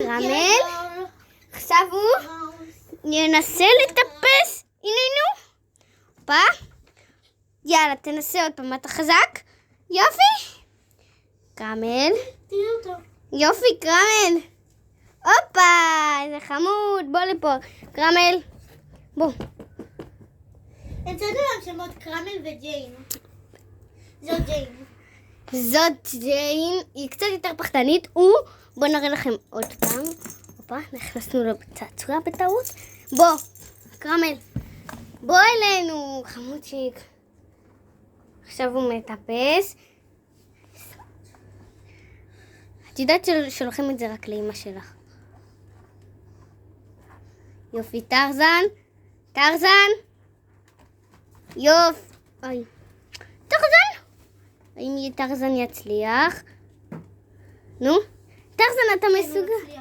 רמל, עכשיו הוא ינסה לטפס, הנה נו, הופה, יאללה תנסה עוד פעם, אתה חזק, יופי, קרמל, יופי קרמל, הופה, איזה חמוד, בוא לפה, קרמל, בוא. הצענו להם שמות קרמל וג'יין. זאת ג'יין. זאת ג'יין, היא קצת יותר פחדנית, בואו נראה לכם עוד פעם. הופה, נכנסנו לו בצעצוע בטעות. בוא, קרמל, בוא אלינו, חמודשיק. עכשיו הוא מטפס. את יודעת ששולחים את זה רק לאמא שלך. יופי, טרזן, טרזן. יופי, אוי. טרזן. האם טרזן יצליח? נו, טרזן אתה מסוגל?